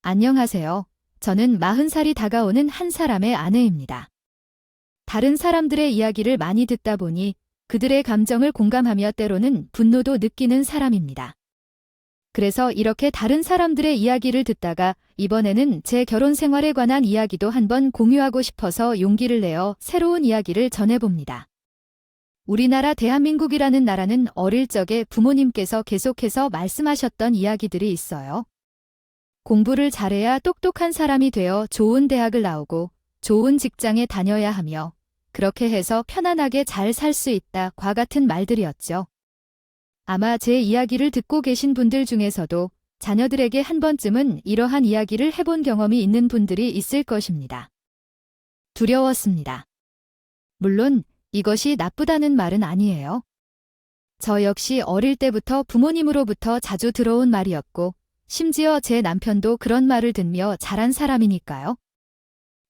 안녕하세요. 저는 40살이 다가오는 한 사람의 아내입니다. 다른 사람들의 이야기를 많이 듣다 보니 그들의 감정을 공감하며 때로는 분노도 느끼는 사람입니다. 그래서 이렇게 다른 사람들의 이야기를 듣다가 이번에는 제 결혼 생활에 관한 이야기도 한번 공유하고 싶어서 용기를 내어 새로운 이야기를 전해봅니다. 우리나라 대한민국이라는 나라는 어릴 적에 부모님께서 계속해서 말씀하셨던 이야기들이 있어요. 공부를 잘해야 똑똑한 사람이 되어 좋은 대학을 나오고 좋은 직장에 다녀야 하며 그렇게 해서 편안하게 잘 살 수 있다과 같은 말들이었죠. 아마 제 이야기를 듣고 계신 분들 중에서도 자녀들에게 한 번쯤은 이러한 이야기를 해본 경험이 있는 분들이 있을 것입니다. 두려웠습니다. 물론 이것이 나쁘다는 말은 아니에요. 저 역시 어릴 때부터 부모님으로부터 자주 들어온 말이었고 심지어 제 남편도 그런 말을 듣며 자란 사람이니까요.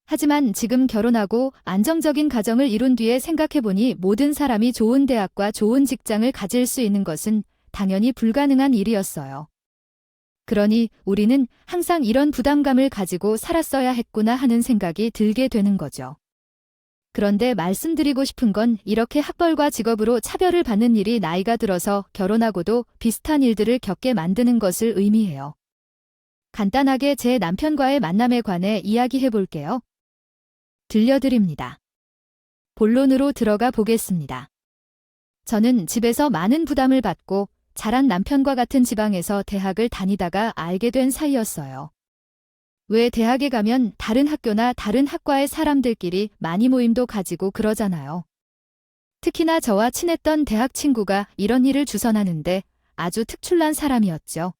하지만 지금 결혼하고 안정적인 가정을 이룬 뒤에 생각해보니 모든 사람이 좋은 대학과 좋은 직장을 가질 수 있는 것은 당연히 불가능한 일이었어요. 그러니 우리는 항상 이런 부담감을 가지고 살았어야 했구나 하는 생각이 들게 되는 거죠. 그런데 말씀드리고 싶은 건 이렇게 학벌과 직업으로 차별을 받는 일이 나이가 들어서 결혼하고도 비슷한 일들을 겪게 만드는 것을 의미해요. 간단하게 제 남편과의 만남에 관해 이야기해 볼게요. 들려드립니다. 본론으로 들어가 보겠습니다. 저는 집에서 많은 부담을 받고 자란 남편과 같은 지방에서 대학을 다니다가 알게 된 사이였어요. 왜 대학에 가면 다른 학교나 다른 학과의 사람들끼리 많이 모임도 가지고 그러잖아요. 특히나 저와 친했던 대학 친구가 이런 일을 주선하는데 아주 특출난 사람이었죠.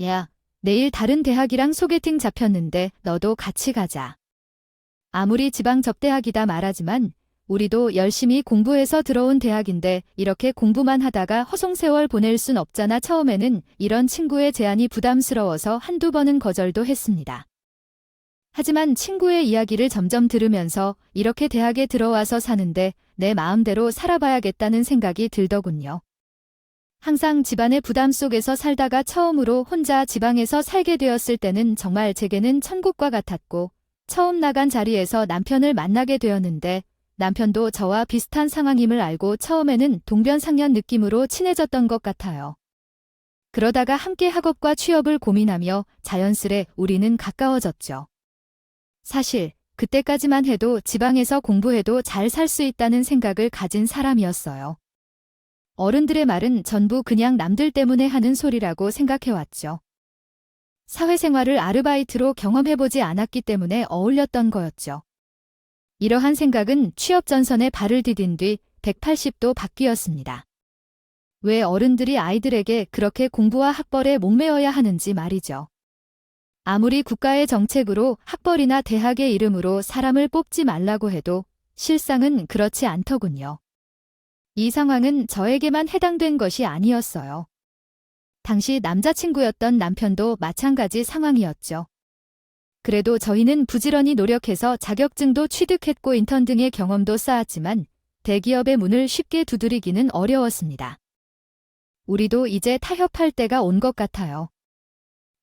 야, 내일 다른 대학이랑 소개팅 잡혔는데 너도 같이 가자. 아무리 지방 접대학이다 말하지만 우리도 열심히 공부해서 들어온 대학인데 이렇게 공부만 하다가 허송세월 보낼 순 없잖아. 처음에는 이런 친구의 제안이 부담스러워서 한두 번은 거절도 했습니다. 하지만 친구의 이야기를 점점 들으면서 이렇게 대학에 들어와서 사는데 내 마음대로 살아봐야겠다는 생각이 들더군요. 항상 집안의 부담 속에서 살다가 처음으로 혼자 지방에서 살게 되었을 때는 정말 제게는 천국과 같았고 처음 나간 자리에서 남편을 만나게 되었는데 남편도 저와 비슷한 상황임을 알고 처음에는 동변상련 느낌으로 친해졌던 것 같아요. 그러다가 함께 학업과 취업을 고민하며 자연스레 우리는 가까워졌죠. 사실 그때까지만 해도 지방에서 공부해도 잘 살 수 있다는 생각을 가진 사람이었어요. 어른들의 말은 전부 그냥 남들 때문에 하는 소리라고 생각해왔죠. 사회생활을 아르바이트로 경험해보지 않았기 때문에 어울렸던 거였죠. 이러한 생각은 취업 전선에 발을 디딘 뒤 180도 바뀌었습니다. 왜 어른들이 아이들에게 그렇게 공부와 학벌에 목매어야 하는지 말이죠. 아무리 국가의 정책으로 학벌이나 대학의 이름으로 사람을 뽑지 말라고 해도 실상은 그렇지 않더군요. 이 상황은 저에게만 해당된 것이 아니었어요. 당시 남자친구였던 남편도 마찬가지 상황이었죠. 그래도 저희는 부지런히 노력해서 자격증도 취득했고 인턴 등의 경험도 쌓았지만 대기업의 문을 쉽게 두드리기는 어려웠습니다. 우리도 이제 타협할 때가 온 것 같아요.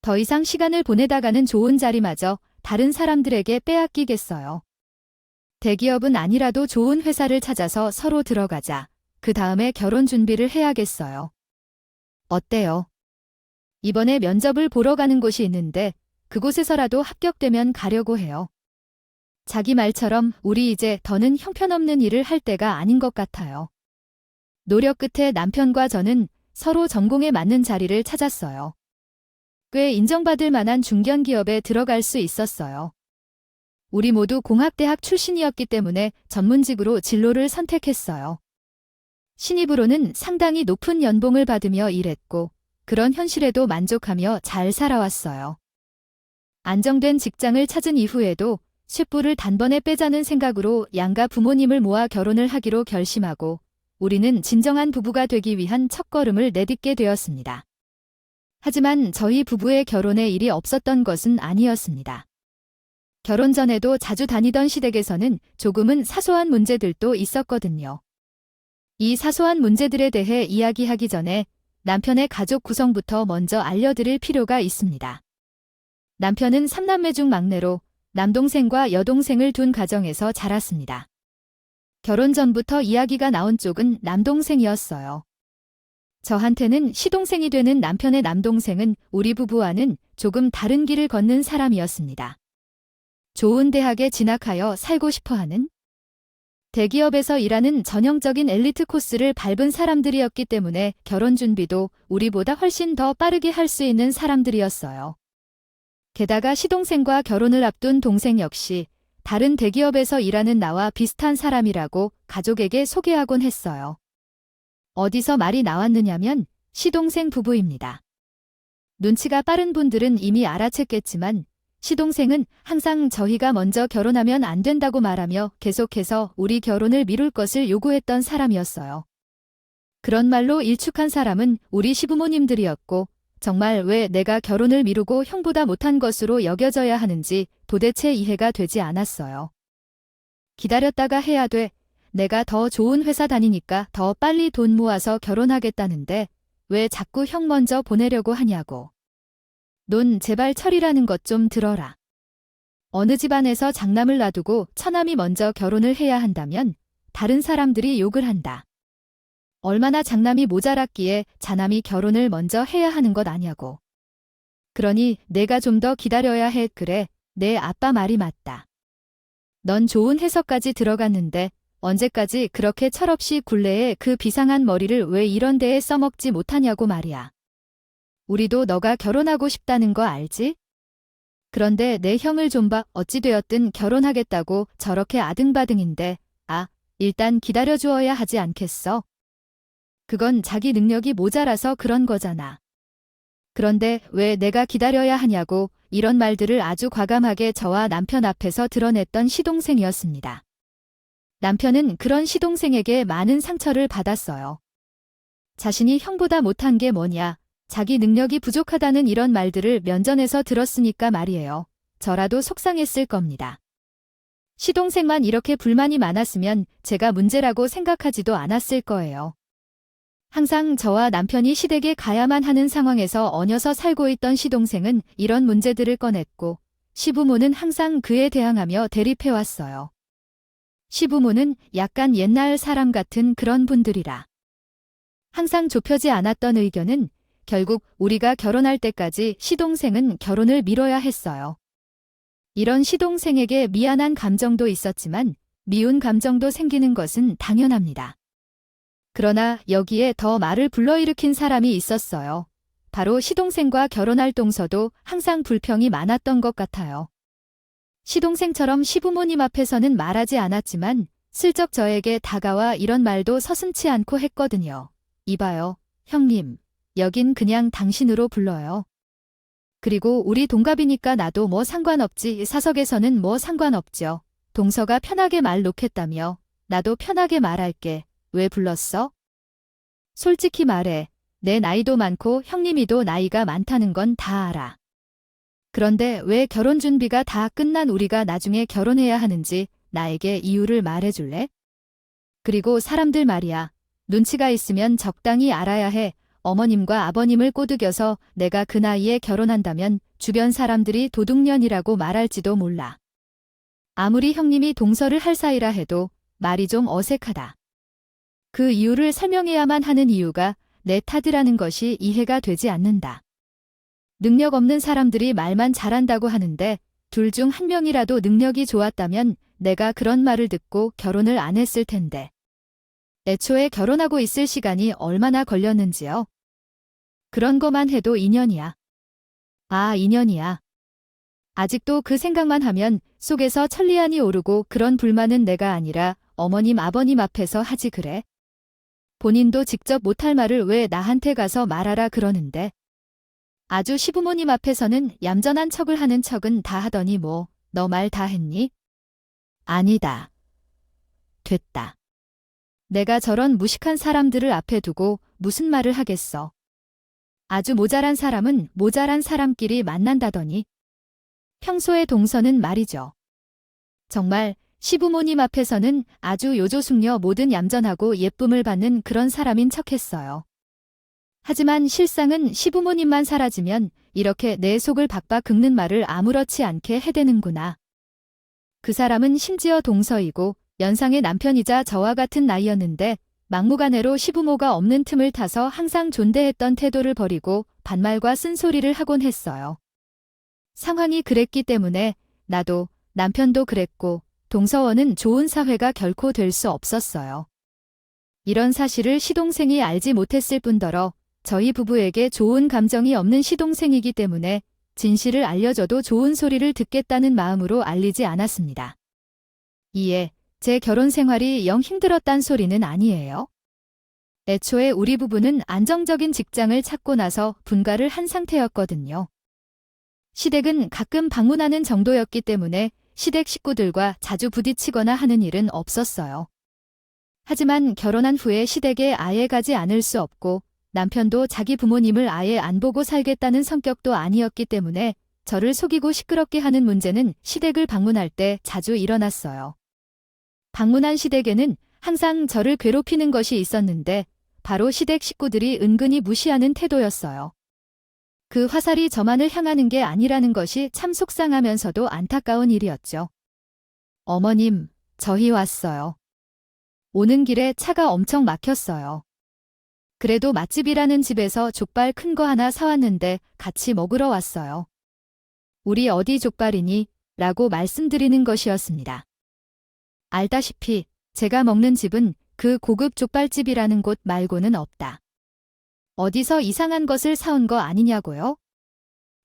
더 이상 시간을 보내다가는 좋은 자리마저 다른 사람들에게 빼앗기겠어요. 대기업은 아니라도 좋은 회사를 찾아서 서로 들어가자. 그 다음에 결혼 준비를 해야겠어요. 어때요? 이번에 면접을 보러 가는 곳이 있는데 그곳에서라도 합격되면 가려고 해요. 자기 말처럼 우리 이제 더는 형편없는 일을 할 때가 아닌 것 같아요. 노력 끝에 남편과 저는 서로 전공에 맞는 자리를 찾았어요. 꽤 인정받을 만한 중견기업에 들어갈 수 있었어요. 우리 모두 공학대학 출신이었기 때문에 전문직으로 진로를 선택했어요. 신입으로는 상당히 높은 연봉을 받으며 일했고 그런 현실에도 만족하며 잘 살아왔어요. 안정된 직장을 찾은 이후에도 쇳불을 단번에 빼자는 생각으로 양가 부모님을 모아 결혼을 하기로 결심하고 우리는 진정한 부부가 되기 위한 첫걸음을 내딛게 되었습니다. 하지만 저희 부부의 결혼에 일이 없었던 것은 아니었습니다. 결혼 전에도 자주 다니던 시댁에서는 조금은 사소한 문제들도 있었거든요. 이 사소한 문제들에 대해 이야기하기 전에 남편의 가족 구성부터 먼저 알려드릴 필요가 있습니다. 남편은 3남매 중 막내로 남동생과 여동생을 둔 가정에서 자랐습니다. 결혼 전부터 이야기가 나온 쪽은 남동생이었어요. 저한테는 시동생이 되는 남편의 남동생은 우리 부부와는 조금 다른 길을 걷는 사람이었습니다. 좋은 대학에 진학하여 살고 싶어하는 대기업에서 일하는 전형적인 엘리트 코스를 밟은 사람들이었기 때문에 결혼 준비도 우리보다 훨씬 더 빠르게 할 수 있는 사람들이었어요. 게다가 시동생과 결혼을 앞둔 동생 역시 다른 대기업에서 일하는 나와 비슷한 사람이라고 가족에게 소개하곤 했어요. 어디서 말이 나왔느냐면 시동생 부부입니다. 눈치가 빠른 분들은 이미 알아챘겠지만 시동생은 항상 저희가 먼저 결혼하면 안 된다고 말하며 계속해서 우리 결혼을 미룰 것을 요구했던 사람이었어요. 그런 말로 일축한 사람은 우리 시부모님들이었고 정말 왜 내가 결혼을 미루고 형보다 못한 것으로 여겨져야 하는지 도대체 이해가 되지 않았어요. 기다렸다가 해야 돼. 내가 더 좋은 회사 다니니까 더 빨리 돈 모아서 결혼하겠다는데 왜 자꾸 형 먼저 보내려고 하냐고. 넌 제발 철이라는 것 좀 들어라. 어느 집안에서 장남을 놔두고 처남이 먼저 결혼을 해야 한다면 다른 사람들이 욕을 한다. 얼마나 장남이 모자랐기에 자남이 결혼을 먼저 해야 하는 것 아냐고. 그러니 내가 좀 더 기다려야 해. 그래, 내 아빠 말이 맞다. 넌 좋은 해석까지 들어갔는데 언제까지 그렇게 철없이 굴레에 그 비상한 머리를 왜 이런 데에 써먹지 못하냐고 말이야. 우리도 너가 결혼하고 싶다는 거 알지? 그런데 내 형을 좀 봐. 어찌되었든 결혼하겠다고 저렇게 아등바등인데 일단 기다려주어야 하지 않겠어? 그건 자기 능력이 모자라서 그런 거잖아. 그런데 왜 내가 기다려야 하냐고 이런 말들을 아주 과감하게 저와 남편 앞에서 드러냈던 시동생이었습니다. 남편은 그런 시동생에게 많은 상처를 받았어요. 자신이 형보다 못한 게 뭐냐, 자기 능력이 부족하다는 이런 말들을 면전에서 들었으니까 말이에요. 저라도 속상했을 겁니다. 시동생만 이렇게 불만이 많았으면 제가 문제라고 생각하지도 않았을 거예요. 항상 저와 남편이 시댁에 가야만 하는 상황에서 얹혀서 살고 있던 시동생은 이런 문제들을 꺼냈고 시부모는 항상 그에 대항하며 대립해왔어요. 시부모는 약간 옛날 사람 같은 그런 분들이라. 항상 좁혀지 않았던 의견은 결국 우리가 결혼할 때까지 시동생은 결혼을 미뤄야 했어요. 이런 시동생에게 미안한 감정도 있었지만 미운 감정도 생기는 것은 당연합니다. 그러나 여기에 더 말을 불러일으킨 사람이 있었어요. 바로 시동생과 결혼할 동서도 항상 불평이 많았던 것 같아요. 시동생처럼 시부모님 앞에서는 말하지 않았지만 슬쩍 저에게 다가와 이런 말도 서슴지 않고 했거든요. 이봐요, 형님. 여긴 그냥 당신으로 불러요. 그리고 우리 동갑이니까 나도 뭐 상관없지. 사석에서는 뭐 상관없죠. 동서가 편하게 말 놓겠다며. 나도 편하게 말할게. 왜 불렀어? 솔직히 말해. 내 나이도 많고 형님이도 나이가 많다는 건 다 알아. 그런데 왜 결혼 준비가 다 끝난 우리가 나중에 결혼해야 하는지 나에게 이유를 말해줄래? 그리고 사람들 말이야. 눈치가 있으면 적당히 알아야 해. 어머님과 아버님을 꼬드겨서 내가 그 나이에 결혼한다면 주변 사람들이 도둑년이라고 말할지도 몰라. 아무리 형님이 동서를 할 사이라 해도 말이 좀 어색하다. 그 이유를 설명해야만 하는 이유가 내 탓이라는 것이 이해가 되지 않는다. 능력 없는 사람들이 말만 잘한다고 하는데 둘 중 한 명이라도 능력이 좋았다면 내가 그런 말을 듣고 결혼을 안 했을 텐데. 애초에 결혼하고 있을 시간이 얼마나 걸렸는지요? 그런 것만 해도 2년이야. 2년이야. 아직도 그 생각만 하면 속에서 천리안이 오르고 그런 불만은 내가 아니라 어머님 아버님 앞에서 하지 그래? 본인도 직접 못할 말을 왜 나한테 가서 말하라 그러는데. 아주 시부모님 앞에서는 얌전한 척을 하는 척은 다 하더니 뭐, 너 말 다 했니? 아니다. 됐다. 내가 저런 무식한 사람들을 앞에 두고 무슨 말을 하겠어. 아주 모자란 사람은 모자란 사람끼리 만난다더니. 평소의 동서는 말이죠. 정말 시부모님 앞에서는 아주 요조숙녀 모든 얌전하고 예쁨을 받는 그런 사람인 척했어요. 하지만 실상은 시부모님만 사라지면 이렇게 내 속을 박박 긁는 말을 아무렇지 않게 해대는구나. 그 사람은 심지어 동서이고 연상의 남편이자 저와 같은 나이였는데 막무가내로 시부모가 없는 틈을 타서 항상 존대했던 태도를 버리고 반말과 쓴소리를 하곤 했어요. 상황이 그랬기 때문에 나도 남편도 그랬고 동서원은 좋은 사회가 결코 될 수 없었어요. 이런 사실을 시동생이 알지 못했을 뿐더러 저희 부부에게 좋은 감정이 없는 시동생이기 때문에 진실을 알려줘도 좋은 소리를 듣겠다는 마음으로 알리지 않았습니다. 이에 제 결혼 생활이 영 힘들었단 소리는 아니에요. 애초에 우리 부부는 안정적인 직장을 찾고 나서 분가를 한 상태였거든요. 시댁은 가끔 방문하는 정도였기 때문에 시댁 식구들과 자주 부딪히거나 하는 일은 없었어요. 하지만 결혼한 후에 시댁에 아예 가지 않을 수 없고 남편도 자기 부모님을 아예 안 보고 살겠다는 성격도 아니었기 때문에 저를 속이고 시끄럽게 하는 문제는 시댁을 방문할 때 자주 일어났어요. 방문한 시댁에는 항상 저를 괴롭히는 것이 있었는데 바로 시댁 식구들이 은근히 무시하는 태도였어요. 그 화살이 저만을 향하는 게 아니라는 것이 참 속상하면서도 안타까운 일이었죠. 어머님, 저희 왔어요. 오는 길에 차가 엄청 막혔어요. 그래도 맛집이라는 집에서 족발 큰 거 하나 사왔는데 같이 먹으러 왔어요. 우리 어디 족발이니? 라고 말씀드리는 것이었습니다. 알다시피 제가 먹는 집은 그 고급 족발집이라는 곳 말고는 없다. 어디서 이상한 것을 사온 거 아니냐고요?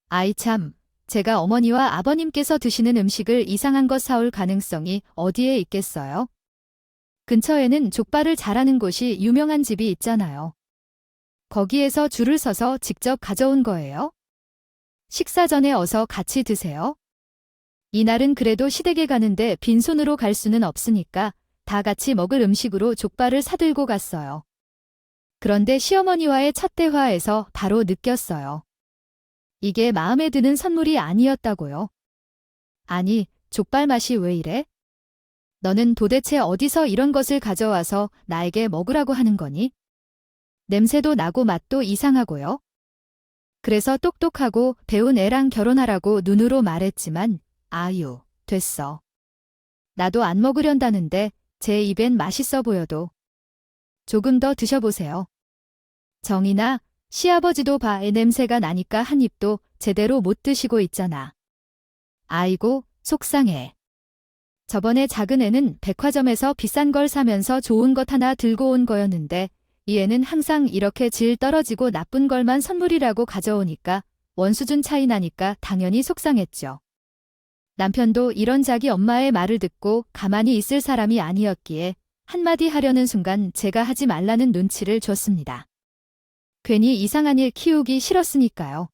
아이 참, 제가 어머니와 아버님께서 드시는 음식을 이상한 것 사올 가능성이 어디에 있겠어요? 근처에는 족발을 잘하는 곳이 유명한 집이 있잖아요. 거기에서 줄을 서서 직접 가져온 거예요. 식사 전에 어서 같이 드세요. 이날은 그래도 시댁에 가는데 빈손으로 갈 수는 없으니까 다 같이 먹을 음식으로 족발을 사들고 갔어요. 그런데 시어머니와의 첫 대화에서 바로 느꼈어요. 이게 마음에 드는 선물이 아니었다고요. 아니, 족발 맛이 왜 이래? 너는 도대체 어디서 이런 것을 가져와서 나에게 먹으라고 하는 거니? 냄새도 나고 맛도 이상하고요. 그래서 똑똑하고 배운 애랑 결혼하라고 눈으로 말했지만 아유, 됐어. 나도 안 먹으련다는데 제 입엔 맛있어 보여도. 조금 더 드셔보세요. 정이나 시아버지도 봐 애 냄새가 나니까 한 입도 제대로 못 드시고 있잖아. 아이고, 속상해. 저번에 작은 애는 백화점에서 비싼 걸 사면서 좋은 것 하나 들고 온 거였는데 이 애는 항상 이렇게 질 떨어지고 나쁜 걸만 선물이라고 가져오니까 원수준 차이 나니까 당연히 속상했죠. 남편도 이런 자기 엄마의 말을 듣고 가만히 있을 사람이 아니었기에 한마디 하려는 순간 제가 하지 말라는 눈치를 줬습니다. 괜히 이상한 일 키우기 싫었으니까요.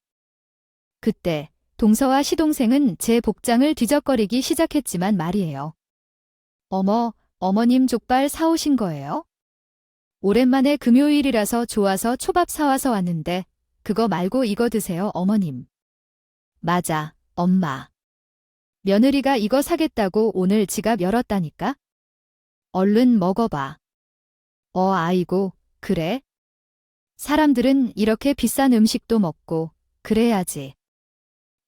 그때 동서와 시동생은 제 복장을 뒤적거리기 시작했지만 말이에요. 어머, 어머님 족발 사오신 거예요? 오랜만에 금요일이라서 좋아서 초밥 사와서 왔는데 그거 말고 이거 드세요, 어머님. 맞아, 엄마. 며느리가 이거 사겠다고 오늘 지갑 열었다니까? 얼른 먹어봐. 아이고, 그래? 사람들은 이렇게 비싼 음식도 먹고 그래야지.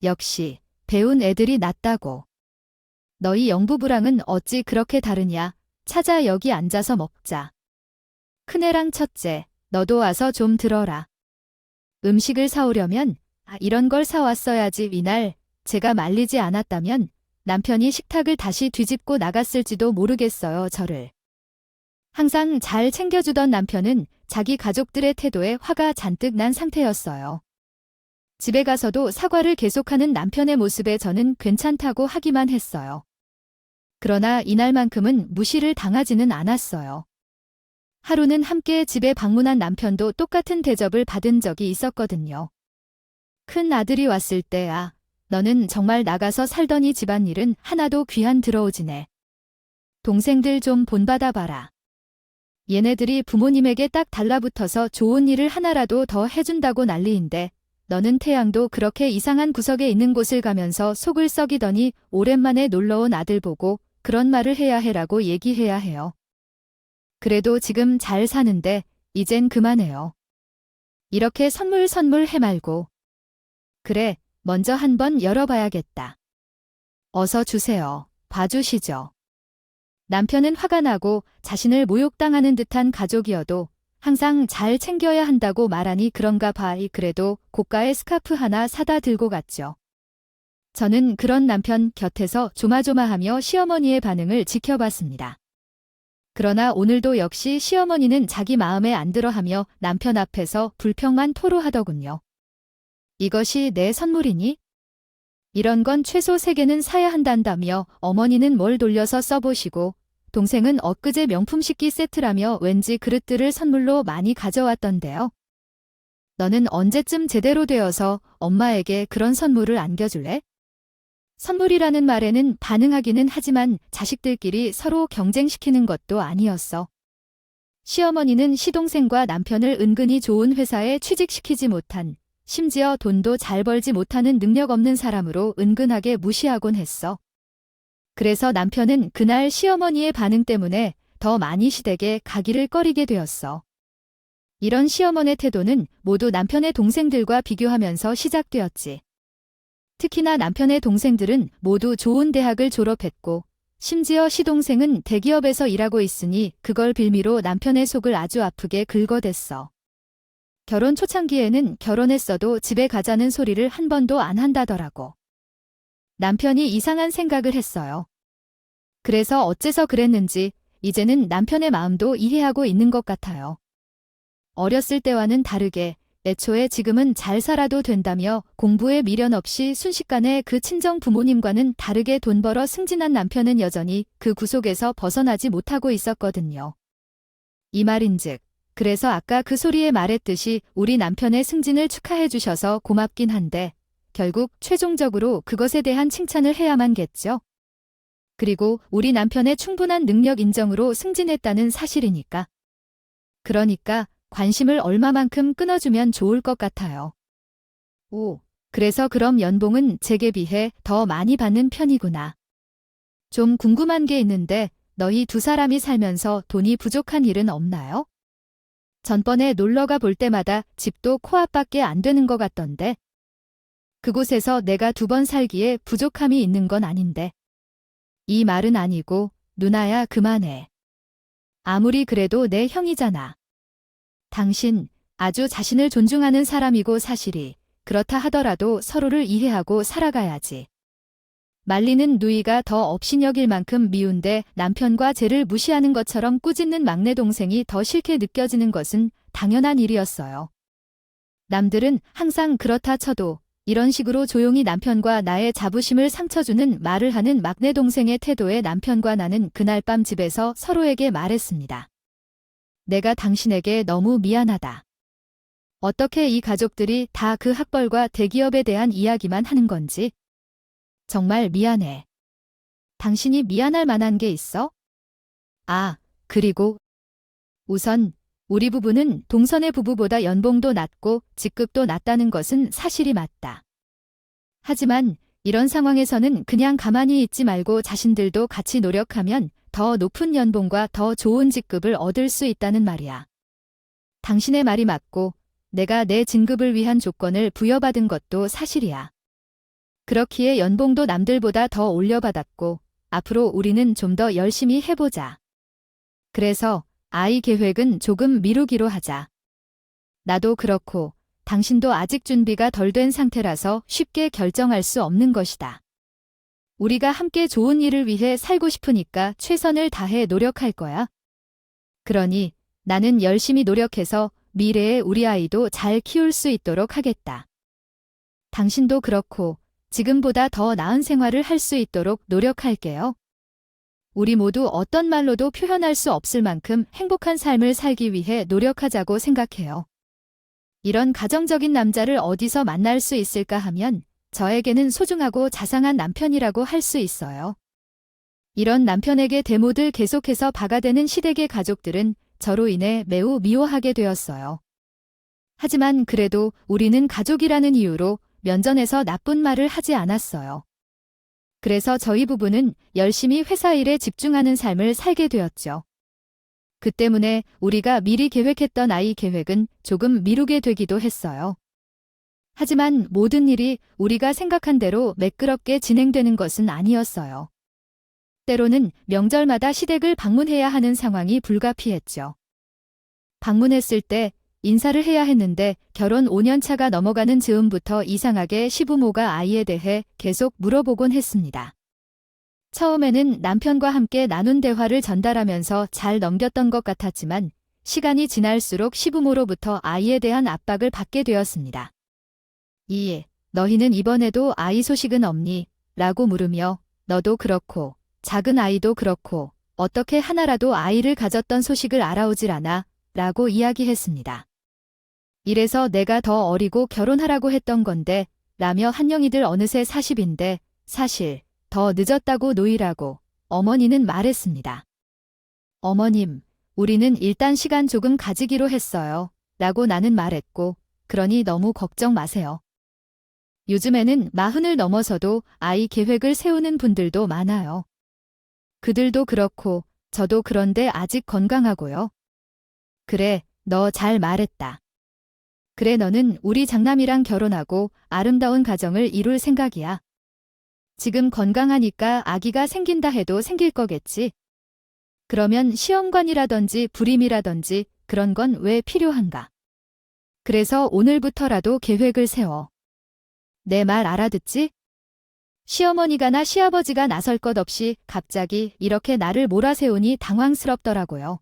역시 배운 애들이 낫다고. 너희 영부부랑은 어찌 그렇게 다르냐? 찾아 여기 앉아서 먹자. 큰애랑 첫째, 너도 와서 좀 들어라. 음식을 사오려면 이런 걸 사왔어야지. 이날 제가 말리지 않았다면 남편이 식탁을 다시 뒤집고 나갔을지도 모르겠어요, 저를. 항상 잘 챙겨주던 남편은 자기 가족들의 태도에 화가 잔뜩 난 상태였어요. 집에 가서도 사과를 계속하는 남편의 모습에 저는 괜찮다고 하기만 했어요. 그러나 이날만큼은 무시를 당하지는 않았어요. 하루는 함께 집에 방문한 남편도 똑같은 대접을 받은 적이 있었거든요. 큰 아들이 왔을 때 너는 정말 나가서 살더니 집안일은 하나도 귀 안 들어오지네. 동생들 좀 본받아 봐라. 얘네들이 부모님에게 딱 달라붙어서 좋은 일을 하나라도 더 해준다고 난리인데 너는 태양도 그렇게 이상한 구석에 있는 곳을 가면서 속을 썩이더니 오랜만에 놀러온 아들 보고 그런 말을 해야 해라고 얘기해야 해요. 그래도 지금 잘 사는데 이젠 그만해요. 이렇게 선물 해 말고. 그래, 먼저 한번 열어봐야겠다. 어서 주세요. 봐주시죠. 남편은 화가 나고 자신을 모욕당하는 듯한 가족이어도 항상 잘 챙겨야 한다고 말하니 그런가 봐. 그래도 고가의 스카프 하나 사다 들고 갔죠. 저는 그런 남편 곁에서 조마조마하며 시어머니의 반응을 지켜봤습니다. 그러나 오늘도 역시 시어머니는 자기 마음에 안 들어하며 남편 앞에서 불평만 토로하더군요. 이것이 내 선물이니? 이런 건 최소 3개는 사야 한단다며 어머니는 뭘 돌려서 써보시고 동생은 엊그제 명품 식기 세트라며 왠지 그릇들을 선물로 많이 가져왔던데요. 너는 언제쯤 제대로 되어서 엄마에게 그런 선물을 안겨줄래? 선물이라는 말에는 반응하기는 하지만 자식들끼리 서로 경쟁시키는 것도 아니었어. 시어머니는 시동생과 남편을 은근히 좋은 회사에 취직시키지 못한, 심지어 돈도 잘 벌지 못하는 능력 없는 사람으로 은근하게 무시하곤 했어. 그래서 남편은 그날 시어머니의 반응 때문에 더 많이 시댁에 가기를 꺼리게 되었어. 이런 시어머니의 태도는 모두 남편의 동생들과 비교하면서 시작되었지. 특히나 남편의 동생들은 모두 좋은 대학을 졸업했고 심지어 시동생은 대기업에서 일하고 있으니 그걸 빌미로 남편의 속을 아주 아프게 긁어댔어. 결혼 초창기에는 결혼했어도 집에 가자는 소리를 한 번도 안 한다더라고. 남편이 이상한 생각을 했어요. 그래서 어째서 그랬는지 이제는 남편의 마음도 이해하고 있는 것 같아요. 어렸을 때와는 다르게 애초에 지금은 잘 살아도 된다며 공부에 미련 없이 순식간에 그 친정 부모님과는 다르게 돈 벌어 승진한 남편은 여전히 그 구속에서 벗어나지 못하고 있었거든요. 이 말인즉 그래서 아까 그 소리에 말했듯이 우리 남편의 승진을 축하해 주셔서 고맙긴 한데 결국 최종적으로 그것에 대한 칭찬을 해야만겠죠. 그리고 우리 남편의 충분한 능력 인정으로 승진했다는 사실이니까. 그러니까 관심을 얼마만큼 끊어주면 좋을 것 같아요. 오, 그래서 그럼 연봉은 제게 비해 더 많이 받는 편이구나. 좀 궁금한 게 있는데 너희 두 사람이 살면서 돈이 부족한 일은 없나요? 전번에 놀러가 볼 때마다 집도 코앞밖에 안 되는 것 같던데. 그곳에서 내가 2번 살기에 부족함이 있는 건 아닌데. 이 말은 아니고 누나야 그만해. 아무리 그래도 내 형이잖아. 당신 아주 자신을 존중하는 사람이고 사실이 그렇다 하더라도 서로를 이해하고 살아가야지. 말리는 누이가 더 업신여길 만큼 미운데 남편과 쟤를 무시하는 것처럼 꾸짖는 막내 동생이 더 싫게 느껴지는 것은 당연한 일이었어요. 남들은 항상 그렇다 쳐도 이런 식으로 조용히 남편과 나의 자부심을 상처주는 말을 하는 막내 동생의 태도에 남편과 나는 그날 밤 집에서 서로에게 말했습니다. 내가 당신에게 너무 미안하다. 어떻게 이 가족들이 다 그 학벌과 대기업에 대한 이야기만 하는 건지. 정말 미안해. 당신이 미안할 만한 게 있어? 아, 그리고 우선 우리 부부는 동선의 부부보다 연봉도 낮고 직급도 낮다는 것은 사실이 맞다. 하지만 이런 상황에서는 그냥 가만히 있지 말고 자신들도 같이 노력하면 더 높은 연봉과 더 좋은 직급을 얻을 수 있다는 말이야. 당신의 말이 맞고 내가 내 진급을 위한 조건을 부여받은 것도 사실이야. 그렇기에 연봉도 남들보다 더 올려받았고 앞으로 우리는 좀 더 열심히 해보자. 그래서 아이 계획은 조금 미루기로 하자. 나도 그렇고 당신도 아직 준비가 덜 된 상태라서 쉽게 결정할 수 없는 것이다. 우리가 함께 좋은 일을 위해 살고 싶으니까 최선을 다해 노력할 거야. 그러니 나는 열심히 노력해서 미래에 우리 아이도 잘 키울 수 있도록 하겠다. 당신도 그렇고 지금보다 더 나은 생활을 할 수 있도록 노력할게요. 우리 모두 어떤 말로도 표현할 수 없을 만큼 행복한 삶을 살기 위해 노력하자고 생각해요. 이런 가정적인 남자를 어디서 만날 수 있을까 하면 저에게는 소중하고 자상한 남편이라고 할 수 있어요. 이런 남편에게 대모들 계속해서 박아대는 시댁의 가족들은 저로 인해 매우 미워하게 되었어요. 하지만 그래도 우리는 가족이라는 이유로 면전에서 나쁜 말을 하지 않았어요. 그래서 저희 부부는 열심히 회사 일에 집중하는 삶을 살게 되었죠. 그 때문에 우리가 미리 계획했던 아이 계획은 조금 미루게 되기도 했어요. 하지만 모든 일이 우리가 생각한 대로 매끄럽게 진행되는 것은 아니었어요. 때로는 명절마다 시댁을 방문해야 하는 상황이 불가피했죠. 방문했을 때 인사를 해야 했는데 결혼 5년 차가 넘어가는 즈음부터 이상하게 시부모가 아이에 대해 계속 물어보곤 했습니다. 처음에는 남편과 함께 나눈 대화를 전달하면서 잘 넘겼던 것 같았지만 시간이 지날수록 시부모로부터 아이에 대한 압박을 받게 되었습니다. 너희는 이번에도 아이 소식은 없니? 라고 물으며 너도 그렇고 작은 아이도 그렇고 어떻게 하나라도 아이를 가졌던 소식을 알아오질 않아? 라고 이야기했습니다. 이래서 내가 더 어리고 결혼하라고 했던 건데 라며 한영이들 어느새 40인데 사실 더 늦었다고 노이라고 어머니는 말했습니다. 어머님, 우리는 일단 시간 조금 가지기로 했어요. 라고 나는 말했고 그러니 너무 걱정 마세요. 요즘에는 40을 넘어서도 아이 계획을 세우는 분들도 많아요. 그들도 그렇고 저도 그런데 아직 건강하고요. 그래, 너 잘 말했다. 그래, 너는 우리 장남이랑 결혼하고 아름다운 가정을 이룰 생각이야. 지금 건강하니까 아기가 생긴다 해도 생길 거겠지. 그러면 시험관이라든지 불임이라든지 그런 건 왜 필요한가? 그래서 오늘부터라도 계획을 세워. 내 말 알아듣지? 시어머니가나 시아버지가 나설 것 없이 갑자기 이렇게 나를 몰아세우니 당황스럽더라고요.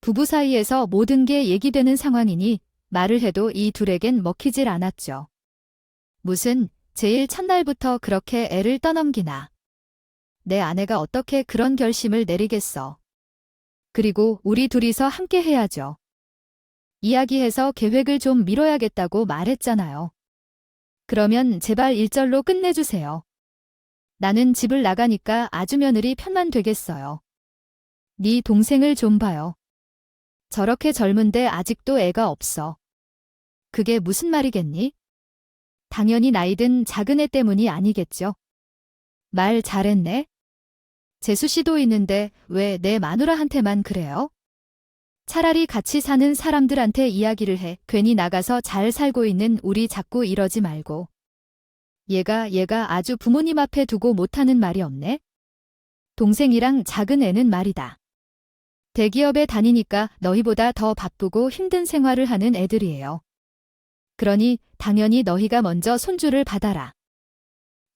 부부 사이에서 모든 게 얘기되는 상황이니 말을 해도 이 둘에겐 먹히질 않았죠. 무슨 제일 첫날부터 그렇게 애를 떠넘기나. 내 아내가 어떻게 그런 결심을 내리겠어. 그리고 우리 둘이서 함께 해야죠. 이야기해서 계획을 좀 미뤄야겠다고 말했잖아요. 그러면 제발 일절로 끝내주세요. 나는 집을 나가니까 아주며느리 편만 되겠어요. 네 동생을 좀 봐요. 저렇게 젊은데 아직도 애가 없어. 그게 무슨 말이겠니? 당연히 나이든 작은 애 때문이 아니겠죠. 말 잘했네. 재수 씨도 있는데 왜 내 마누라한테만 그래요? 차라리 같이 사는 사람들한테 이야기를 해. 괜히 나가서 잘 살고 있는 우리 자꾸 이러지 말고. 얘가 아주 부모님 앞에 두고 못하는 말이 없네. 동생이랑 작은 애는 말이다. 대기업에 다니니까 너희보다 더 바쁘고 힘든 생활을 하는 애들이에요. 그러니 당연히 너희가 먼저 손주를 받아라.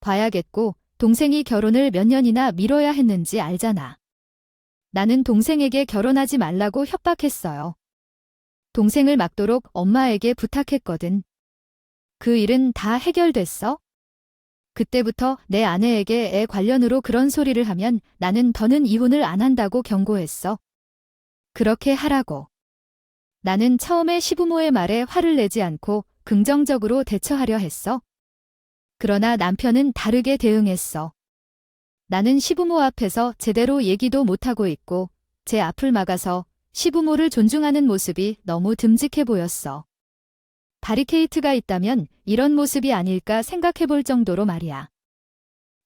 봐야겠고 동생이 결혼을 몇 년이나 미뤄야 했는지 알잖아. 나는 동생에게 결혼하지 말라고 협박했어요. 동생을 막도록 엄마에게 부탁했거든. 그 일은 다 해결됐어? 그때부터 내 아내에게 애 관련으로 그런 소리를 하면 나는 더는 이혼을 안 한다고 경고했어. 그렇게 하라고. 나는 처음에 시부모의 말에 화를 내지 않고 긍정적으로 대처하려 했어. 그러나 남편은 다르게 대응했어. 나는 시부모 앞에서 제대로 얘기도 못하고 있고 제 앞을 막아서 시부모를 존중하는 모습이 너무 듬직해 보였어. 바리케이트가 있다면 이런 모습이 아닐까 생각해 볼 정도로 말이야.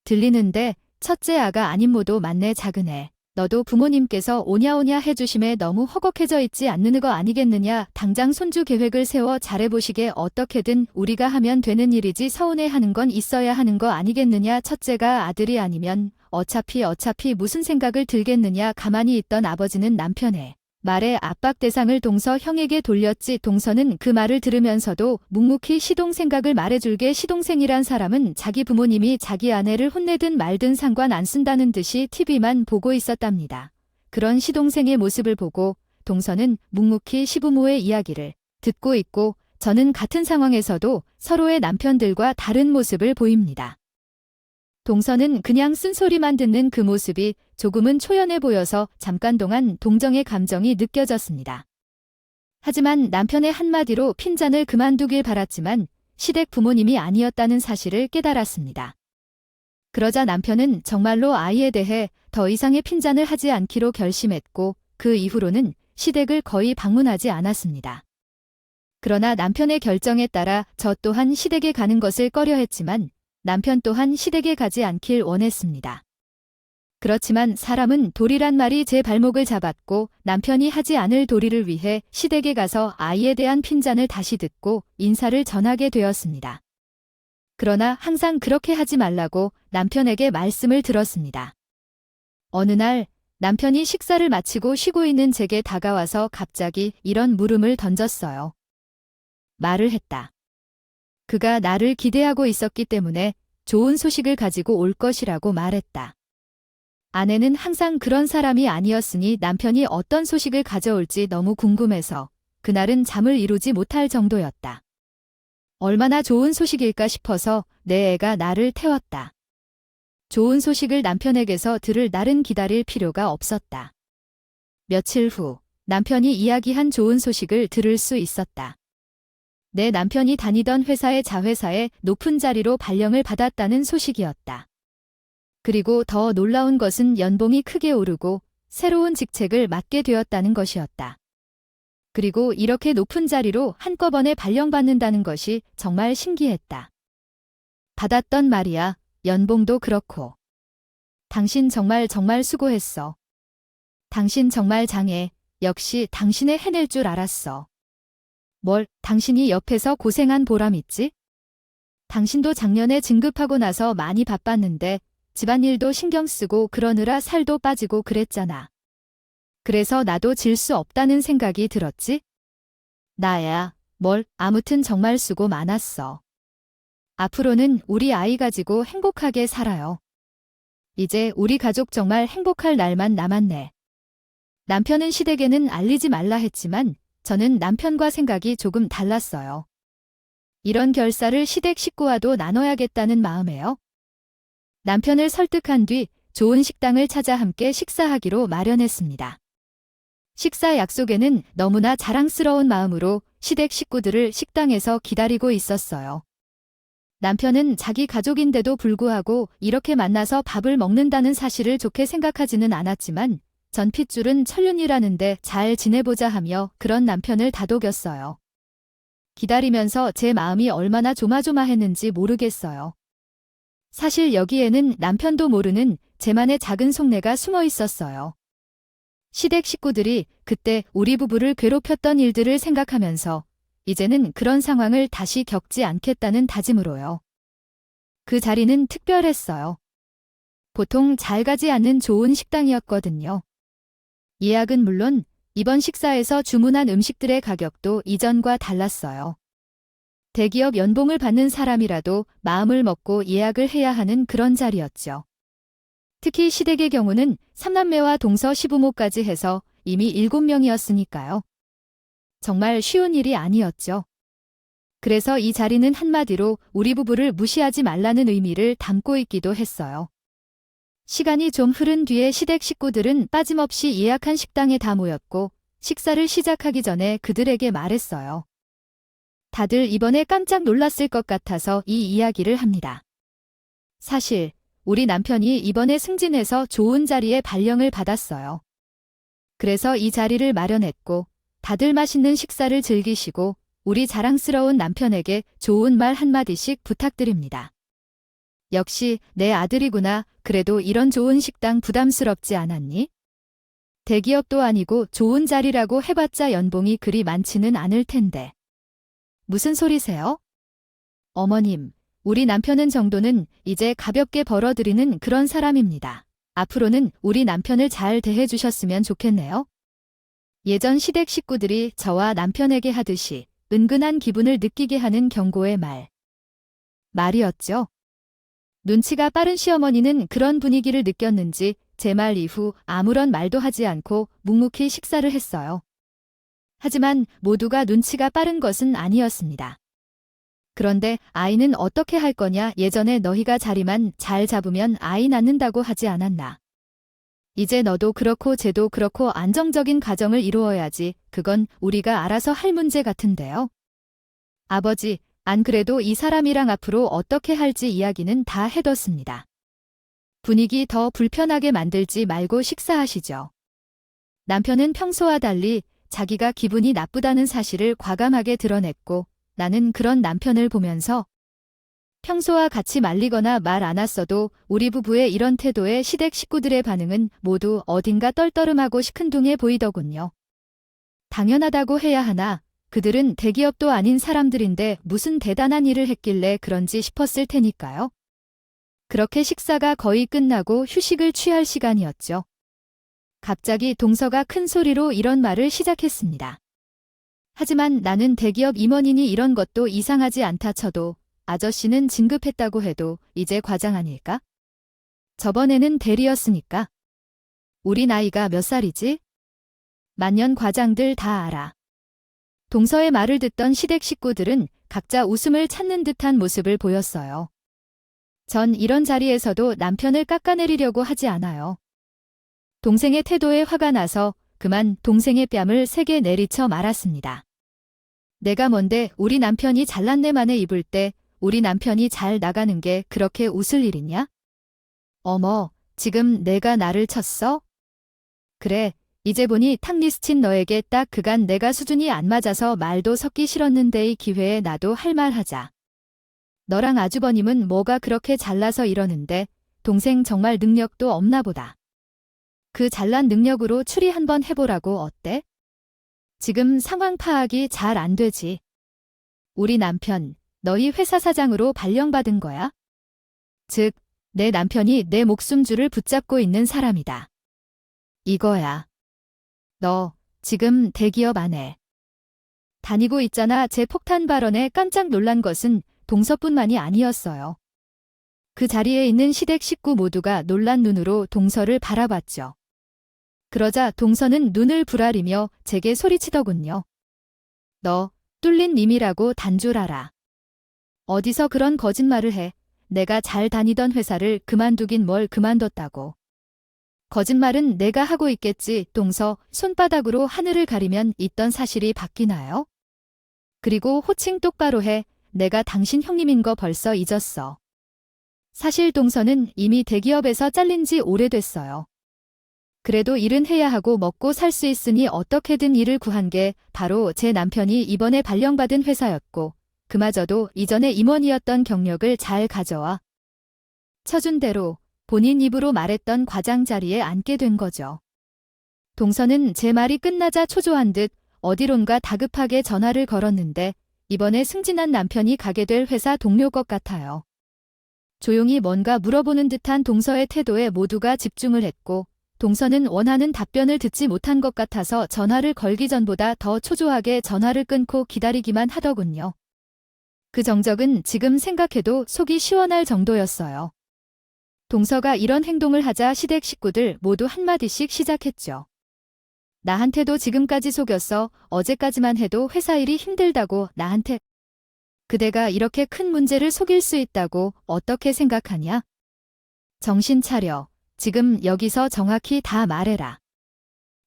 들리는데 첫째 아가 아님모도 맞네. 작은 애. 너도 부모님께서 오냐오냐 해주심에 너무 허걱해져 있지 않는 거 아니겠느냐. 당장 손주 계획을 세워 잘해보시게. 어떻게든 우리가 하면 되는 일이지 서운해하는 건 있어야 하는 거 아니겠느냐. 첫째가 아들이 아니면 어차피 무슨 생각을 들겠느냐. 가만히 있던 아버지는 남편의 말에 압박 대상을 동서 형에게 돌렸지. 동서는 그 말을 들으면서도 묵묵히 시동생각을 말해줄게. 시동생이란 사람은 자기 부모님이 자기 아내를 혼내든 말든 상관 안 쓴다는 듯이 TV만 보고 있었답니다. 그런 시동생의 모습을 보고 동서는 묵묵히 시부모의 이야기를 듣고 있고 저는 같은 상황에서도 서로의 남편들과 다른 모습을 보입니다. 동서는 그냥 쓴소리만 듣는 그 모습이 조금은 초연해 보여서 잠깐 동안 동정의 감정이 느껴졌습니다. 하지만 남편의 한마디로 핀잔을 그만두길 바랐지만 시댁 부모님이 아니었다는 사실을 깨달았습니다. 그러자 남편은 정말로 아이에 대해 더 이상의 핀잔을 하지 않기로 결심했고 그 이후로는 시댁을 거의 방문하지 않았습니다. 그러나 남편의 결정에 따라 저 또한 시댁에 가는 것을 꺼려했지만 남편 또한 시댁에 가지 않길 원했습니다. 그렇지만 사람은 도리란 말이 제 발목을 잡았고 남편이 하지 않을 도리를 위해 시댁에 가서 아이에 대한 핀잔을 다시 듣고 인사를 전하게 되었습니다. 그러나 항상 그렇게 하지 말라고 남편에게 말씀을 들었습니다. 어느 날 남편이 식사를 마치고 쉬고 있는 제게 다가와서 갑자기 이런 물음을 던졌어요. 말을 했다. 그가 나를 기대하고 있었기 때문에 좋은 소식을 가지고 올 것이라고 말했다. 아내는 항상 그런 사람이 아니었으니 남편이 어떤 소식을 가져올지 너무 궁금해서 그날은 잠을 이루지 못할 정도였다. 얼마나 좋은 소식일까 싶어서 내 애가 나를 태웠다. 좋은 소식을 남편에게서 들을 날은 기다릴 필요가 없었다. 며칠 후 남편이 이야기한 좋은 소식을 들을 수 있었다. 내 남편이 다니던 회사의 자회사에 높은 자리로 발령을 받았다는 소식이었다. 그리고 더 놀라운 것은 연봉이 크게 오르고 새로운 직책을 맡게 되었다는 것이었다. 그리고 이렇게 높은 자리로 한꺼번에 발령받는다는 것이 정말 신기했다. 받았던 말이야. 연봉도 그렇고. 당신 정말 수고했어. 당신 정말 장해. 역시 당신의 해낼 줄 알았어. 뭘, 당신이 옆에서 고생한 보람 있지? 당신도 작년에 진급하고 나서 많이 바빴는데 집안일도 신경 쓰고 그러느라 살도 빠지고 그랬잖아. 그래서 나도 질 수 없다는 생각이 들었지? 나야, 뭘, 아무튼 정말 수고 많았어. 앞으로는 우리 아이 가지고 행복하게 살아요. 이제 우리 가족 정말 행복할 날만 남았네. 남편은 시댁에는 알리지 말라 했지만 저는 남편과 생각이 조금 달랐어요. 이런 결사를 시댁 식구와도 나눠야겠다는 마음에요. 남편을 설득한 뒤 좋은 식당을 찾아 함께 식사하기로 마련했습니다. 식사 약속에는 너무나 자랑스러운 마음으로 시댁 식구들을 식당에서 기다리고 있었어요. 남편은 자기 가족인데도 불구하고 이렇게 만나서 밥을 먹는다는 사실을 좋게 생각하지는 않았지만 전 핏줄은 천륜이라는데 잘 지내보자 하며 그런 남편을 다독였어요. 기다리면서 제 마음이 얼마나 조마조마했는지 모르겠어요. 사실 여기에는 남편도 모르는 제만의 작은 속내가 숨어 있었어요. 시댁 식구들이 그때 우리 부부를 괴롭혔던 일들을 생각하면서 이제는 그런 상황을 다시 겪지 않겠다는 다짐으로요. 그 자리는 특별했어요. 보통 잘 가지 않는 좋은 식당이었거든요. 예약은 물론 이번 식사에서 주문한 음식들의 가격도 이전과 달랐어요. 대기업 연봉을 받는 사람이라도 마음을 먹고 예약을 해야 하는 그런 자리였죠. 특히 시댁의 경우는 3남매와 동서 시부모까지 해서 이미 7명이었으니까요. 정말 쉬운 일이 아니었죠. 그래서 이 자리는 한마디로 우리 부부를 무시하지 말라는 의미를 담고 있기도 했어요. 시간이 좀 흐른 뒤에 시댁 식구들은 빠짐없이 예약한 식당에 다 모였고 식사를 시작하기 전에 그들에게 말했어요. 다들 이번에 깜짝 놀랐을 것 같아서 이 이야기를 합니다. 사실 우리 남편이 이번에 승진해서 좋은 자리에 발령을 받았어요. 그래서 이 자리를 마련했고 다들 맛있는 식사를 즐기시고 우리 자랑스러운 남편에게 좋은 말 한마디씩 부탁드립니다. 역시 내 아들이구나. 그래도 이런 좋은 식당 부담스럽지 않았니? 대기업도 아니고 좋은 자리라고 해봤자 연봉이 그리 많지는 않을 텐데. 무슨 소리세요? 어머님, 우리 남편은 정도는 이제 가볍게 벌어들이는 그런 사람입니다. 앞으로는 우리 남편을 잘 대해주셨으면 좋겠네요. 예전 시댁 식구들이 저와 남편에게 하듯이 은근한 기분을 느끼게 하는 경고의 말이었죠. 눈치가 빠른 시어머니는 그런 분위기를 느꼈는지 제 말 이후 아무런 말도 하지 않고 묵묵히 식사를 했어요. 하지만 모두가 눈치가 빠른 것은 아니었습니다. 그런데 아이는 어떻게 할 거냐? 예전에 너희가 자리만 잘 잡으면 아이 낳는다고 하지 않았나? 이제 너도 그렇고 쟤도 그렇고 안정적인 가정을 이루어야지. 그건 우리가 알아서 할 문제 같은데요. 아버지, 안 그래도 이 사람이랑 앞으로 어떻게 할지 이야기는 다 해뒀습니다. 분위기 더 불편하게 만들지 말고 식사하시죠. 남편은 평소와 달리 자기가 기분이 나쁘다는 사실을 과감하게 드러냈고 나는 그런 남편을 보면서 평소와 같이 말리거나 말 안 왔어도 우리 부부의 이런 태도에 시댁 식구들의 반응은 모두 어딘가 떨떠름하고 시큰둥해 보이더군요. 당연하다고 해야 하나 그들은 대기업도 아닌 사람들인데 무슨 대단한 일을 했길래 그런지 싶었을 테니까요. 그렇게 식사가 거의 끝나고 휴식을 취할 시간이었죠. 갑자기 동서가 큰 소리로 이런 말을 시작했습니다. 하지만 나는 대기업 임원이니 이런 것도 이상하지 않다 쳐도 아저씨는 진급했다고 해도 이제 과장 아닐까? 저번에는 대리였으니까. 우리 나이가 몇 살이지? 만년 과장들 다 알아. 동서의 말을 듣던 시댁 식구들은 각자 웃음을 찾는 듯한 모습을 보였어요. 전 이런 자리에서도 남편을 깎아내리려고 하지 않아요. 동생의 태도에 화가 나서 그만 동생의 뺨을 세게 내리쳐 말았습니다. 내가 뭔데 우리 남편이 잘난 내 만에 입을 때 우리 남편이 잘 나가는 게 그렇게 웃을 일이냐? 어머, 지금 내가 나를 쳤어? 그래, 이제 보니 탕리스친 너에게 딱 그간 내가 수준이 안 맞아서 말도 섞기 싫었는데 이 기회에 나도 할 말 하자. 너랑 아주버님은 뭐가 그렇게 잘나서 이러는데 동생 정말 능력도 없나 보다. 그 잘난 능력으로 추리 한번 해보라고 어때? 지금 상황 파악이 잘 안 되지. 우리 남편, 너희 회사 사장으로 발령받은 거야? 즉, 내 남편이 내 목숨줄을 붙잡고 있는 사람이다. 이거야. 너 지금 대기업 안에 다니고 있잖아. 제 폭탄 발언에 깜짝 놀란 것은 동서뿐만이 아니었어요. 그 자리에 있는 시댁 식구 모두가 놀란 눈으로 동서를 바라봤죠. 그러자 동서는 눈을 부라리며 제게 소리치더군요. 너 뚫린 님이라고 단 줄 알아. 어디서 그런 거짓말을 해. 내가 잘 다니던 회사를 그만두긴 뭘 그만뒀다고. 거짓말은 내가 하고 있겠지. 동서 손바닥으로 하늘을 가리면 있던 사실이 바뀌나요? 그리고 호칭 똑바로 해. 내가 당신 형님인 거 벌써 잊었어. 사실 동서는 이미 대기업에서 잘린 지 오래됐어요. 그래도 일은 해야 하고 먹고 살 수 있으니 어떻게든 일을 구한 게 바로 제 남편이 이번에 발령받은 회사였고 그마저도 이전에 임원이었던 경력을 잘 가져와 쳐준 대로 본인 입으로 말했던 과장 자리에 앉게 된 거죠. 동서는 제 말이 끝나자 초조한 듯 어디론가 다급하게 전화를 걸었는데 이번에 승진한 남편이 가게 될 회사 동료 것 같아요. 조용히 뭔가 물어보는 듯한 동서의 태도에 모두가 집중을 했고 동서는 원하는 답변을 듣지 못한 것 같아서 전화를 걸기 전보다 더 초조하게 전화를 끊고 기다리기만 하더군요. 그 정적은 지금 생각해도 속이 시원할 정도였어요. 동서가 이런 행동을 하자 시댁 식구들 모두 한마디씩 시작했죠. 나한테도 지금까지 속였어. 어제까지만 해도 회사 일이 힘들다고 나한테. 그대가 이렇게 큰 문제를 속일 수 있다고 어떻게 생각하냐? 정신 차려. 지금 여기서 정확히 다 말해라.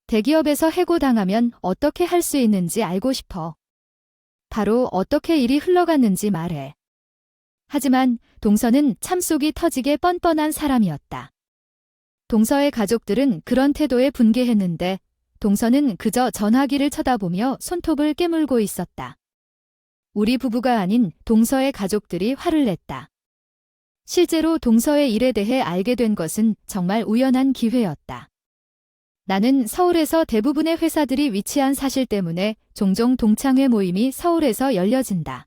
대기업에서 해고당하면 어떻게 할 수 있는지 알고 싶어. 바로 어떻게 일이 흘러갔는지 말해. 하지만 동서는 참속이 터지게 뻔뻔한 사람이었다. 동서의 가족들은 그런 태도에 분개했는데 동서는 그저 전화기를 쳐다보며 손톱을 깨물고 있었다. 우리 부부가 아닌 동서의 가족들이 화를 냈다. 실제로 동서의 일에 대해 알게 된 것은 정말 우연한 기회였다. 나는 서울에서 대부분의 회사들이 위치한 사실 때문에 종종 동창회 모임이 서울에서 열려진다.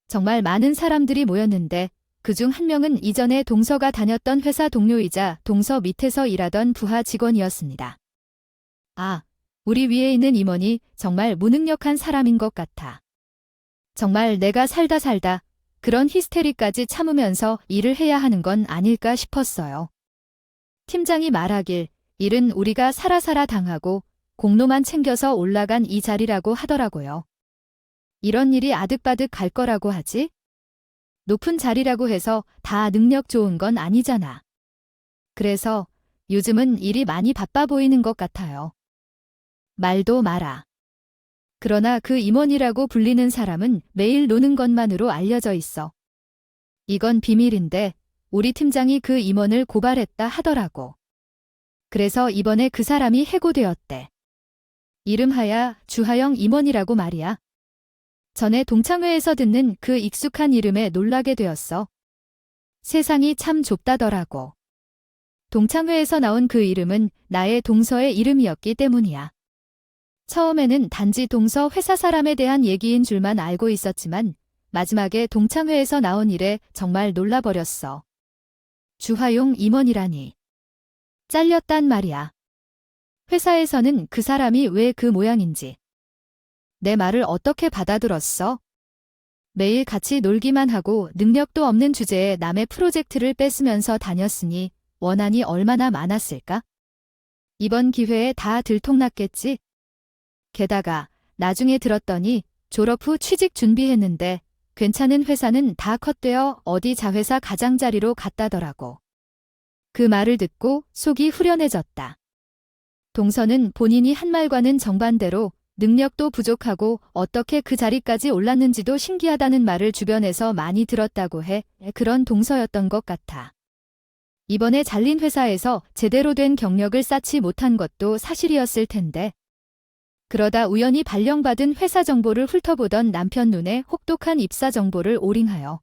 정말 많은 사람들이 모였는데 그중 한 명은 이전에 동서가 다녔던 회사 동료이자 동서 밑에서 일하던 부하 직원이었습니다. 아, 우리 위에 있는 임원이 정말 무능력한 사람인 것 같아. 정말 내가 살다 그런 히스테리까지 참으면서 일을 해야 하는 건 아닐까 싶었어요. 팀장이 말하길 일은 우리가 살아 당하고 공로만 챙겨서 올라간 이 자리라고 하더라고요. 이런 일이 아득바득 갈 거라고 하지? 높은 자리라고 해서 다 능력 좋은 건 아니잖아. 그래서 요즘은 일이 많이 바빠 보이는 것 같아요. 말도 마라. 그러나 그 임원이라고 불리는 사람은 매일 노는 것만으로 알려져 있어. 이건 비밀인데 우리 팀장이 그 임원을 고발했다 하더라고. 그래서 이번에 그 사람이 해고되었대. 이름하야 주하영 임원이라고 말이야. 전에 동창회에서 듣는 그 익숙한 이름에 놀라게 되었어. 세상이 참 좁다더라고. 동창회에서 나온 그 이름은 나의 동서의 이름이었기 때문이야. 처음에는 단지 동서 회사 사람에 대한 얘기인 줄만 알고 있었지만 마지막에 동창회에서 나온 일에 정말 놀라버렸어. 주화용 임원이라니. 잘렸단 말이야. 회사에서는 그 사람이 왜 그 모양인지. 내 말을 어떻게 받아들었어? 매일 같이 놀기만 하고 능력도 없는 주제에 남의 프로젝트를 뺏으면서 다녔으니 원한이 얼마나 많았을까? 이번 기회에 다 들통났겠지? 게다가 나중에 들었더니 졸업 후 취직 준비했는데 괜찮은 회사는 다 컷되어 어디 자회사 가장자리로 갔다더라고. 그 말을 듣고 속이 후련해졌다. 동서는 본인이 한 말과는 정반대로 능력도 부족하고 어떻게 그 자리까지 올랐는지도 신기하다는 말을 주변에서 많이 들었다고 해. 그런 동서였던 것 같아. 이번에 잘린 회사에서 제대로 된 경력을 쌓지 못한 것도 사실이었을 텐데. 그러다 우연히 발령받은 회사 정보를 훑어보던 남편 눈에 혹독한 입사 정보를 오링하여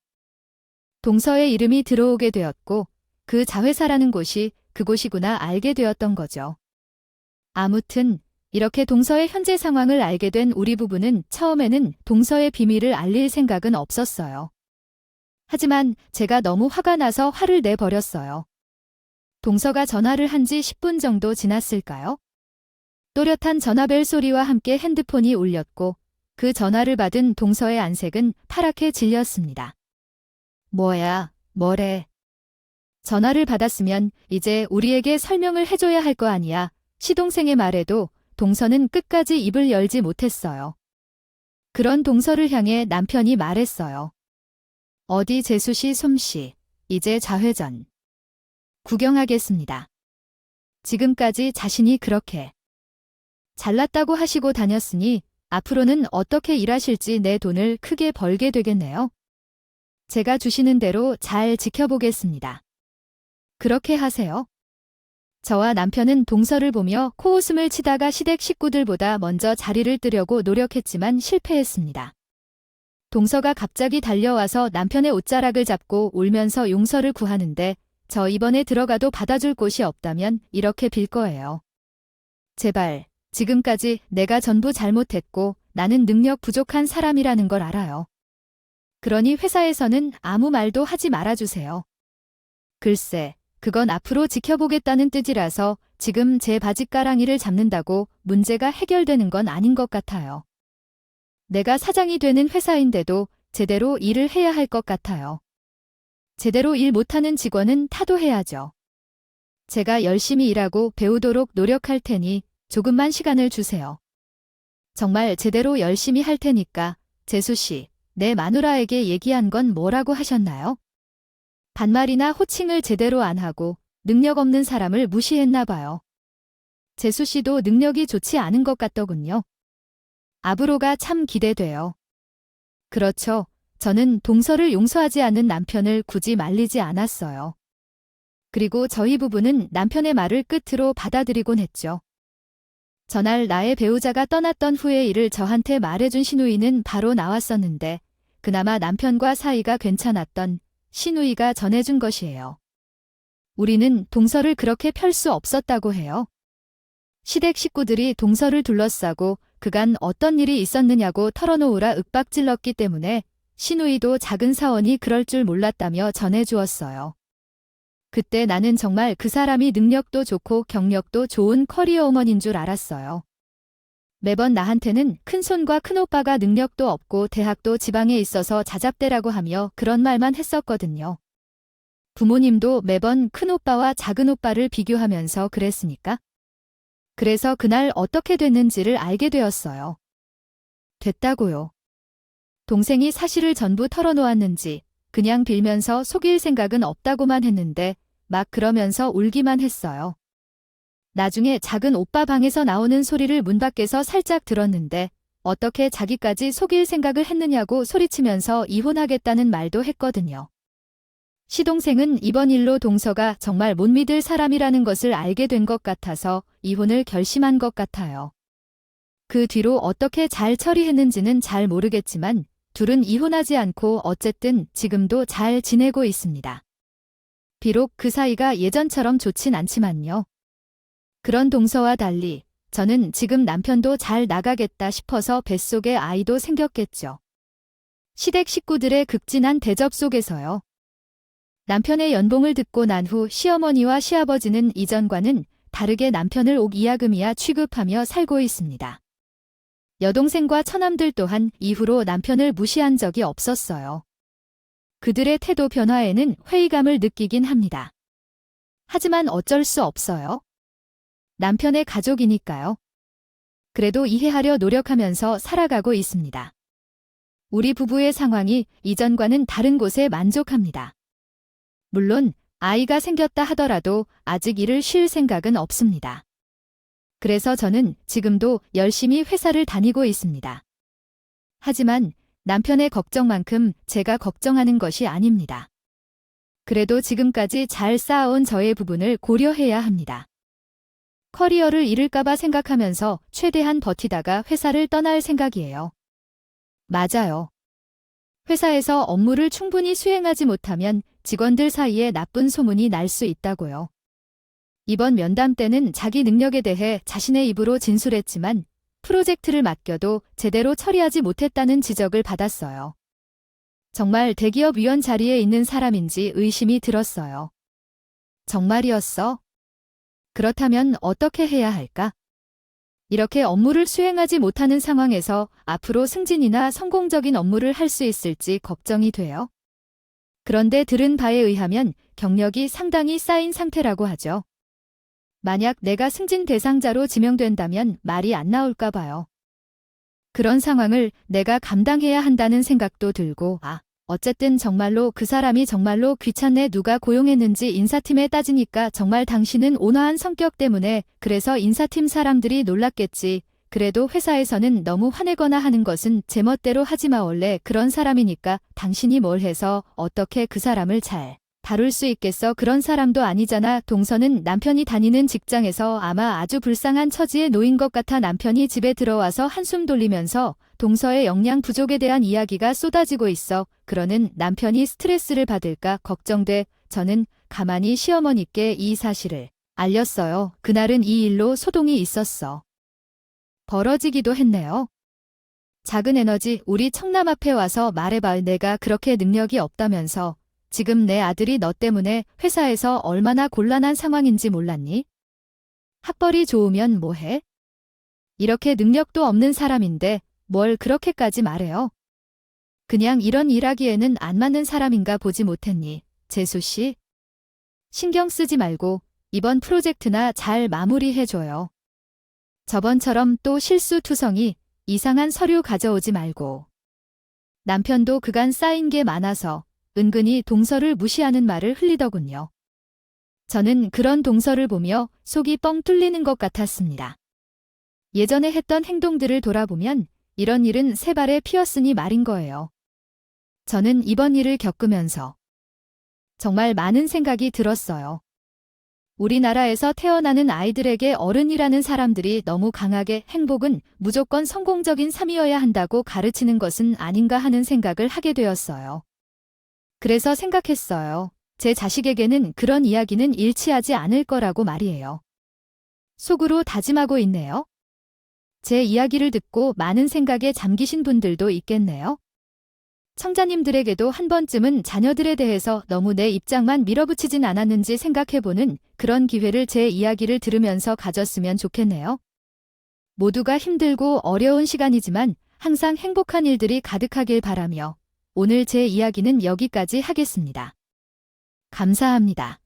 동서의 이름이 들어오게 되었고 그 자회사라는 곳이 그곳이구나 알게 되었던 거죠. 아무튼 이렇게 동서의 현재 상황을 알게 된 우리 부부는 처음에는 동서의 비밀을 알릴 생각은 없었어요. 하지만 제가 너무 화가 나서 화를 내버렸어요. 동서가 전화를 한 지 10분 정도 지났을까요? 또렷한 전화벨 소리와 함께 핸드폰이 울렸고 그 전화를 받은 동서의 안색은 파랗게 질렸습니다. 뭐야, 뭐래. 전화를 받았으면 이제 우리에게 설명을 해줘야 할 거 아니야. 시동생의 말에도 동서는 끝까지 입을 열지 못했어요. 그런 동서를 향해 남편이 말했어요. 어디 재수씨 솜씨, 이제 좌회전. 구경하겠습니다. 지금까지 자신이 그렇게 잘났다고 하시고 다녔으니 앞으로는 어떻게 일하실지 내 돈을 크게 벌게 되겠네요. 제가 주시는 대로 잘 지켜보겠습니다. 그렇게 하세요. 저와 남편은 동서를 보며 코웃음을 치다가 시댁 식구들보다 먼저 자리를 뜨려고 노력했지만 실패했습니다. 동서가 갑자기 달려와서 남편의 옷자락을 잡고 울면서 용서를 구하는데 저 이번에 들어가도 받아줄 곳이 없다면 이렇게 빌 거예요. 제발, 지금까지 내가 전부 잘못했고 나는 능력 부족한 사람이라는 걸 알아요. 그러니 회사에서는 아무 말도 하지 말아주세요. 글쎄, 그건 앞으로 지켜보겠다는 뜻이라서 지금 제 바짓가랑이를 잡는다고 문제가 해결되는 건 아닌 것 같아요. 내가 사장이 되는 회사인데도 제대로 일을 해야 할 것 같아요. 제대로 일 못하는 직원은 타도해야죠. 제가 열심히 일하고 배우도록 노력할 테니 조금만 시간을 주세요. 정말 제대로 열심히 할 테니까 재수 씨, 내 마누라에게 얘기한 건 뭐라고 하셨나요? 반말이나 호칭을 제대로 안 하고 능력 없는 사람을 무시했나 봐요. 재수 씨도 능력이 좋지 않은 것 같더군요. 앞으로가 참 기대돼요. 그렇죠. 저는 동서를 용서하지 않는 남편을 굳이 말리지 않았어요. 그리고 저희 부부는 남편의 말을 끝으로 받아들이곤 했죠. 전날 나의 배우자가 떠났던 후의 일을 저한테 말해준 시누이는 바로 나왔었는데 그나마 남편과 사이가 괜찮았던 시누이가 전해준 것이에요. 우리는 동서를 그렇게 펼 수 없었다고 해요. 시댁 식구들이 동서를 둘러싸고 그간 어떤 일이 있었느냐고 털어놓으라 윽박질렀기 때문에 시누이도 작은 사원이 그럴 줄 몰랐다며 전해주었어요. 그때 나는 정말 그 사람이 능력도 좋고 경력도 좋은 커리어우먼인 줄 알았어요. 매번 나한테는 큰손과 큰오빠가 능력도 없고 대학도 지방에 있어서 자잡대라고 하며 그런 말만 했었거든요. 부모님도 매번 큰오빠와 작은오빠를 비교하면서 그랬으니까. 그래서 그날 어떻게 됐는지를 알게 되었어요. 됐다고요. 동생이 사실을 전부 털어놓았는지 그냥 빌면서 속일 생각은 없다고만 했는데 막 그러면서 울기만 했어요. 나중에 작은 오빠 방에서 나오는 소리를 문 밖에서 살짝 들었는데 어떻게 자기까지 속일 생각을 했느냐고 소리치면서 이혼하겠다는 말도 했거든요. 시동생은 이번 일로 동서가 정말 못 믿을 사람이라는 것을 알게 된 것 같아서 이혼을 결심한 것 같아요. 그 뒤로 어떻게 잘 처리했는지는 잘 모르겠지만 둘은 이혼하지 않고 어쨌든 지금도 잘 지내고 있습니다. 비록 그 사이가 예전처럼 좋진 않지만요. 그런 동서와 달리 저는 지금 남편도 잘 나가겠다 싶어서 뱃속에 아이도 생겼겠죠. 시댁 식구들의 극진한 대접 속에서요. 남편의 연봉을 듣고 난 후 시어머니와 시아버지는 이전과는 다르게 남편을 옥이야금이야 취급하며 살고 있습니다. 여동생과 처남들 또한 이후로 남편을 무시한 적이 없었어요. 그들의 태도 변화에는 회의감을 느끼긴 합니다. 하지만 어쩔 수 없어요. 남편의 가족이니까요. 그래도 이해하려 노력하면서 살아가고 있습니다. 우리 부부의 상황이 이전과는 다른 곳에 만족합니다. 물론 아이가 생겼다 하더라도 아직 일을 쉴 생각은 없습니다. 그래서 저는 지금도 열심히 회사를 다니고 있습니다. 하지만 남편의 걱정만큼 제가 걱정하는 것이 아닙니다. 그래도 지금까지 잘 쌓아온 저의 부분을 고려해야 합니다. 커리어를 잃을까봐 생각하면서 최대한 버티다가 회사를 떠날 생각이에요. 맞아요. 회사에서 업무를 충분히 수행하지 못하면 직원들 사이에 나쁜 소문이 날 수 있다고요. 이번 면담 때는 자기 능력에 대해 자신의 입으로 진술했지만 프로젝트를 맡겨도 제대로 처리하지 못했다는 지적을 받았어요. 정말 대기업 위원 자리에 있는 사람인지 의심이 들었어요. 정말이었어? 그렇다면 어떻게 해야 할까? 이렇게 업무를 수행하지 못하는 상황에서 앞으로 승진이나 성공적인 업무를 할 수 있을지 걱정이 돼요. 그런데 들은 바에 의하면 경력이 상당히 쌓인 상태라고 하죠. 만약 내가 승진 대상자로 지명된다면 말이 안 나올까 봐요. 그런 상황을 내가 감당해야 한다는 생각도 들고, 어쨌든 정말로 그 사람이 정말로 귀찮네. 누가 고용했는지 인사팀에 따지니까 정말 당신은 온화한 성격 때문에 그래서 인사팀 사람들이 놀랐겠지. 그래도 회사에서는 너무 화내거나 하는 것은 제멋대로 하지마. 원래 그런 사람이니까 당신이 뭘 해서 어떻게 그 사람을 잘 다룰 수 있겠어. 그런 사람도 아니잖아. 동서는 남편이 다니는 직장에서 아마 아주 불쌍한 처지에 놓인 것 같아. 남편이 집에 들어와서 한숨 돌리면서 동서의 역량 부족에 대한 이야기가 쏟아지고 있어. 그러는 남편이 스트레스를 받을까 걱정돼. 저는 가만히 시어머니께 이 사실을 알렸어요. 그날은 이 일로 소동이 있었어. 벌어지기도 했네요. 작은 에너지, 우리 청남 앞에 와서 말해봐. 내가 그렇게 능력이 없다면서. 지금 내 아들이 너 때문에 회사에서 얼마나 곤란한 상황인지 몰랐니? 학벌이 좋으면 뭐해? 이렇게 능력도 없는 사람인데 뭘 그렇게까지 말해요? 그냥 이런 일하기에는 안 맞는 사람인가 보지 못했니? 재수 씨? 신경 쓰지 말고 이번 프로젝트나 잘 마무리해줘요. 저번처럼 또 실수투성이 이상한 서류 가져오지 말고. 남편도 그간 쌓인 게 많아서 은근히 동서를 무시하는 말을 흘리더군요. 저는 그런 동서를 보며 속이 뻥 뚫리는 것 같았습니다. 예전에 했던 행동들을 돌아보면 이런 일은 새 발에 피었으니 말인 거예요. 저는 이번 일을 겪으면서 정말 많은 생각이 들었어요. 우리나라에서 태어나는 아이들에게 어른이라는 사람들이 너무 강하게 행복은 무조건 성공적인 삶이어야 한다고 가르치는 것은 아닌가 하는 생각을 하게 되었어요. 그래서 생각했어요. 제 자식에게는 그런 이야기는 일치하지 않을 거라고 말이에요. 속으로 다짐하고 있네요. 제 이야기를 듣고 많은 생각에 잠기신 분들도 있겠네요. 청자님들에게도 한 번쯤은 자녀들에 대해서 너무 내 입장만 밀어붙이진 않았는지 생각해보는 그런 기회를 제 이야기를 들으면서 가졌으면 좋겠네요. 모두가 힘들고 어려운 시간이지만 항상 행복한 일들이 가득하길 바라며 오늘 제 이야기는 여기까지 하겠습니다. 감사합니다.